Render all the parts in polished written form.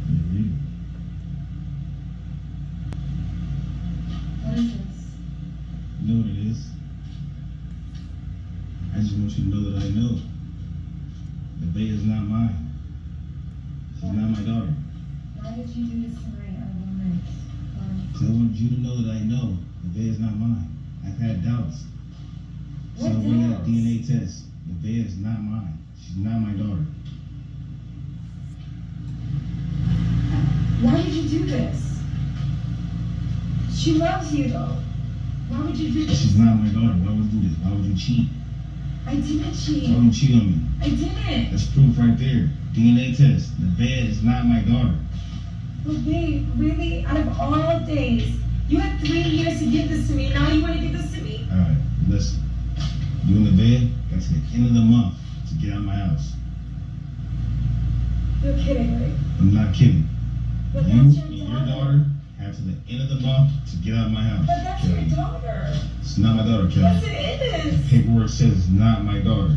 Mm-hmm. What is this? You know what it is? I just want you to know that I know. The baby is not mine. She's not my daughter. Why did you do this to my woman? Because I want you to know that I know the baby is not mine. I've had doubts. So What I went doubts? a DNA test. The baby is not mine. She's not my daughter. Why did you do this? She loves you though. Why would you do this? She's not my daughter. Why would you do this? Why would you cheat? I didn't cheat. Why would you cheat on me? I didn't. That's proof right there. DNA test. The baby is not my daughter. But babe, really? Out of all days, you had 3 years to give this to me. Now you want to give this to me? Alright, listen. You and the baby got to the end of the month to get out of my house. You're kidding, right? I'm not kidding. But You that's and your your daughter. daughter have to the end of the month to get out of my house. But that's Kelly. your daughter. It's not my daughter, Kelly. Yes, it is. Paperwork says it's not my daughter.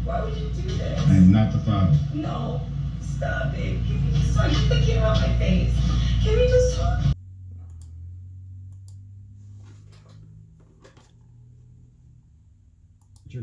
Why would you do this? I am not the father. No. Stop it. Can you just talk? Get the camera on my face. Can we just talk?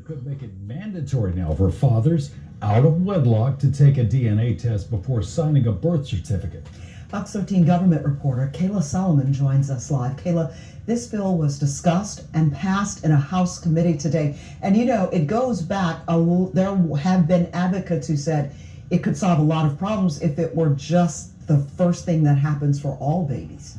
Could make it mandatory now for fathers out of wedlock to take a DNA test before signing a birth certificate. Fox 13 government reporter Kayla Solomon joins us live. Kayla, this bill was discussed and passed in a House committee today. And you know, it goes back, there have been advocates who said it could solve a lot of problems if it were just the first thing that happens for all babies.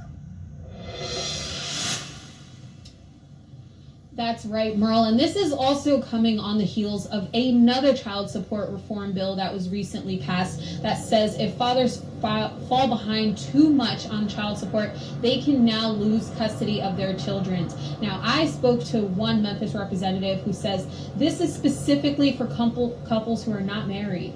That's right, Merle. And this is also coming on the heels of another child support reform bill that was recently passed that says if fathers fall behind too much on child support, they can now lose custody of their children. Now, I spoke to one Memphis representative who says this is specifically for couples who are not married.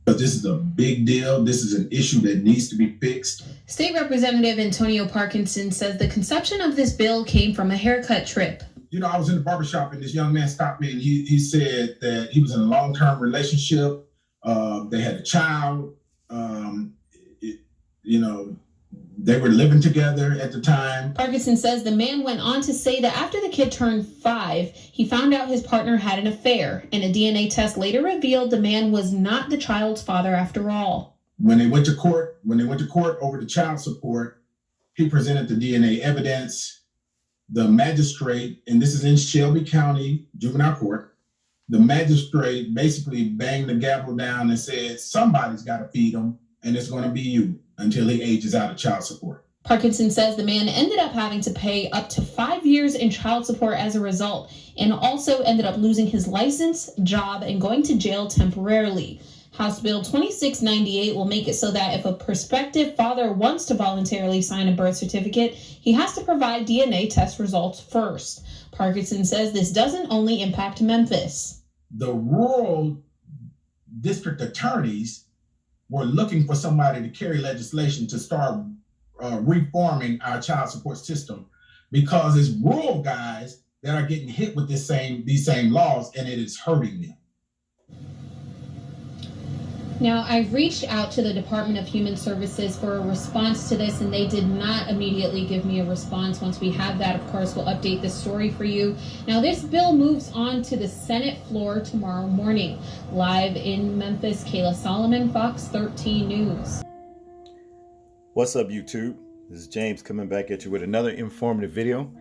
This is a big deal. This is an issue that needs to be fixed. State Representative Antonio Parkinson says the conception of this bill came from a haircut trip. You know, I was in the barbershop and this young man stopped me and he said that he was in a long-term relationship. They had a child. They were living together at the time. Parkinson says the man went on to say that after the kid turned 5, he found out his partner had an affair, and a DNA test later revealed the man was not the child's father after all. When they went to court over the child support, he presented the DNA evidence. The magistrate, and this is in Shelby County Juvenile Court, the magistrate basically banged the gavel down and said, somebody's got to feed him, and it's going to be you until he ages out of child support. Parkinson says the man ended up having to pay up to 5 years in child support as a result, and also ended up losing his license, job, and going to jail temporarily. House Bill 2698 will make it so that if a prospective father wants to voluntarily sign a birth certificate, he has to provide DNA test results first. Parkinson says this doesn't only impact Memphis. The rural district attorneys were looking for somebody to carry legislation to start reforming our child support system, because it's rural guys that are getting hit with these same laws, and it is hurting them. Now, I've reached out to the Department of Human Services for a response to this, and they did not immediately give me a response. Once we have that, of course, we'll update this story for you. Now, this bill moves on to the Senate floor tomorrow morning. Live in Memphis, Kayla Solomon, Fox 13 News. What's up, YouTube? This is James coming back at you with another informative video.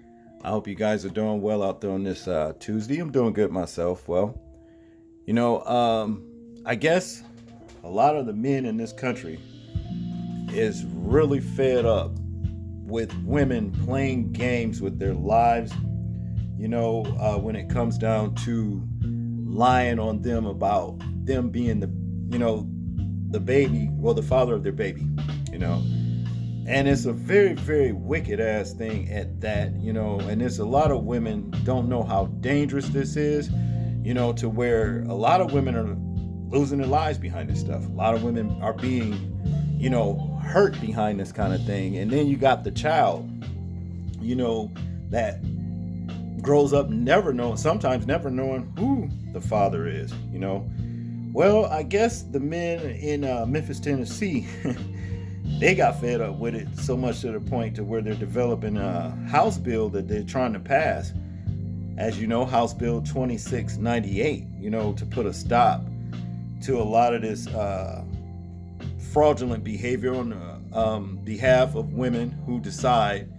I hope you guys are doing well out there on this Tuesday. I'm doing good myself. Well, I guess a lot of the men in this country is really fed up with women playing games with their lives, when it comes down to lying on them about them being the baby, well, the father of their baby, and it's a very, very wicked ass thing at that, and there's a lot of women don't know how dangerous this is, to where a lot of women are losing their lives behind this stuff. A lot of women are being, hurt behind this kind of thing. And then you got the child, that grows up sometimes never knowing who the father is, Well, I guess the men in Memphis, Tennessee, they got fed up with it so much to the point to where they're developing a House bill that they're trying to pass. As you know, House Bill 2698, to put a stop to a lot of this fraudulent behavior on the behalf of women who decide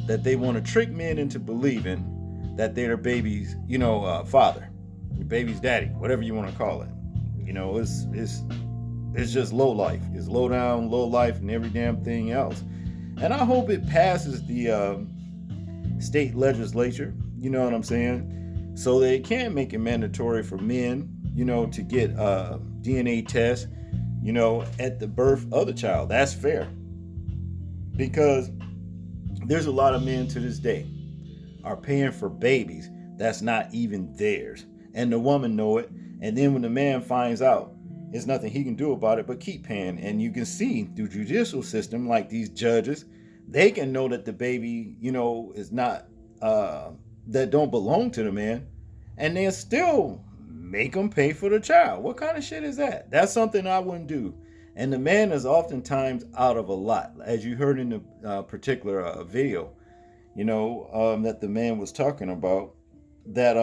that they want to trick men into believing that they're their baby's, father, your baby's daddy, whatever you want to call it. It's just low life. It's low down, low life, and every damn thing else. And I hope it passes the state legislature. You know what I'm saying? So they can make it mandatory for men, to get DNA tests, at the birth of the child. That's fair. Because there's a lot of men to this day are paying for babies that's not even theirs. And the woman know it. And then when the man finds out, there's nothing he can do about it but keep paying. And you can see through judicial system, like these judges, they can know that the baby, is not, that don't belong to the man. And they'll still make them pay for the child. What kind of shit is that? That's something I wouldn't do. And the man is oftentimes out of a lot. As you heard in the particular video, that the man was talking about, that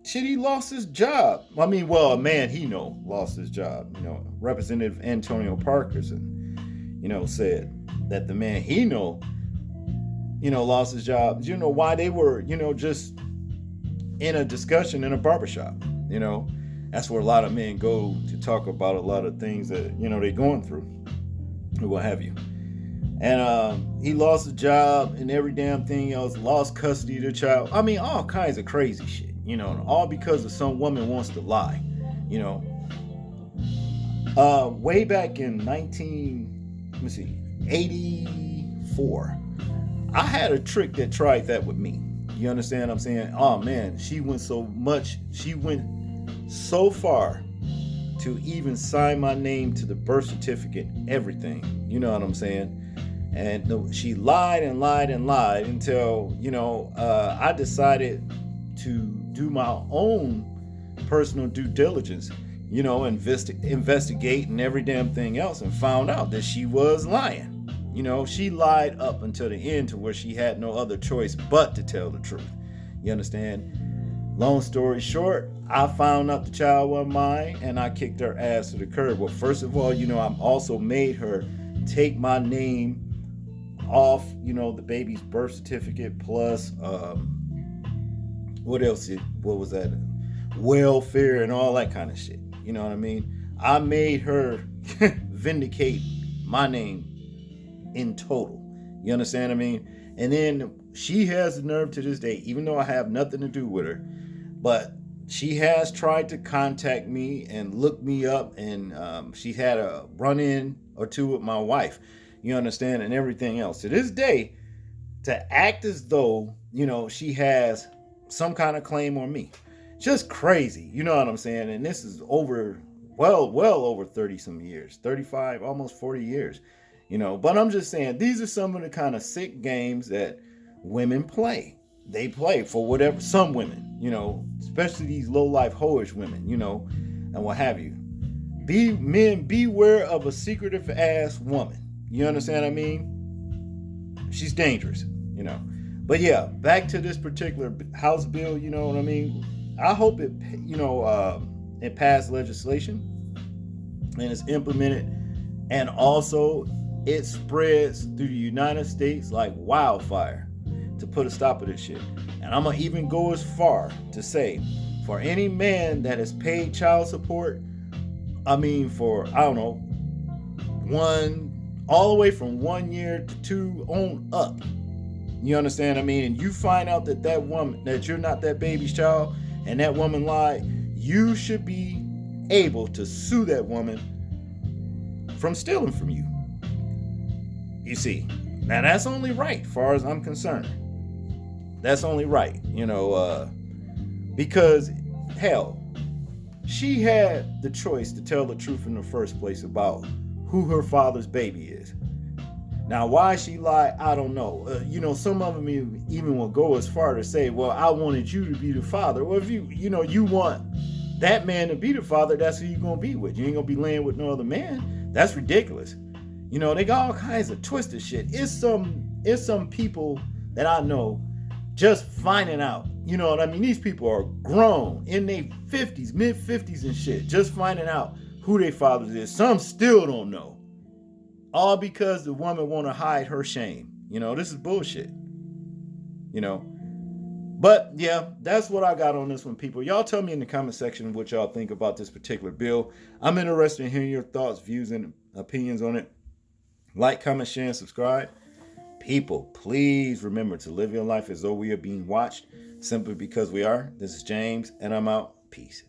he lost his job. I mean, well, a man lost his job. Representative Antonio Parkinson, said that the man lost his job. Why they were, just in a discussion in a barbershop. That's where a lot of men go to talk about a lot of things that, they're going through or what have you. And he lost his job and every damn thing else, lost custody of the child. I mean, all kinds of crazy shit. All because of some woman wants to lie, way back in 84, I had a trick that tried that with me. You understand what I'm saying? Oh man, she went so far to even sign my name to the birth certificate, everything. You know what I'm saying? And she lied and lied and lied until, I decided to do my own personal due diligence, investigate and every damn thing else, and found out that she was lying. She lied up until the end to where she had no other choice but to tell the truth. You understand? Long story short, I found out the child wasn't mine and I kicked her ass to the curb. Well, first of all, I also made her take my name off, the baby's birth certificate plus, what else? What was that? Welfare and all that kind of shit. You know what I mean? I made her vindicate my name in total. You understand what I mean? And then she has the nerve to this day, even though I have nothing to do with her, but she has tried to contact me and look me up, and she had a run-in or two with my wife. You understand? And everything else. To this day, to act as though, she has some kind of claim on me. Just crazy. You know what I'm saying? And this is over, well over 30 some years, 35, almost 40 years, but I'm just saying, these are some of the kind of sick games that women play. They play for whatever, some women, especially these low life hoish women, and what have you. Men, beware of a secretive ass woman. You understand what I mean? She's dangerous, But yeah, back to this particular House bill, you know what I mean? I hope it, it passed legislation and it's implemented, and also it spreads through the United States like wildfire to put a stop to this shit. And I'm gonna even go as far to say, for any man that has paid child support, for, all the way from 1 year to 2 on up. You understand what I mean? And you find out that woman, that you're not that baby's child, and that woman lied, you should be able to sue that woman from stealing from you. You see, now that's only right, as far as I'm concerned. That's only right, because hell, she had the choice to tell the truth in the first place about who her father's baby is. Now, why she lied, I don't know. Some of them even will go as far to say, well, I wanted you to be the father. Well, if you want that man to be the father, that's who you're going to be with. You ain't going to be laying with no other man. That's ridiculous. You know, they got all kinds of twisted shit. It's some people that I know just finding out. You know what I mean? These people are grown in their 50s, mid 50s and shit, just finding out who their fathers is. Some still don't know. All because the woman want to hide her shame. You know, this is bullshit. You know. But yeah, that's what I got on this one, people. Y'all tell me in the comment section what y'all think about this particular bill. I'm interested in hearing your thoughts, views, and opinions on it. Like, comment, share, and subscribe. People, please remember to live your life as though we are being watched, simply because we are. This is James, and I'm out. Peace.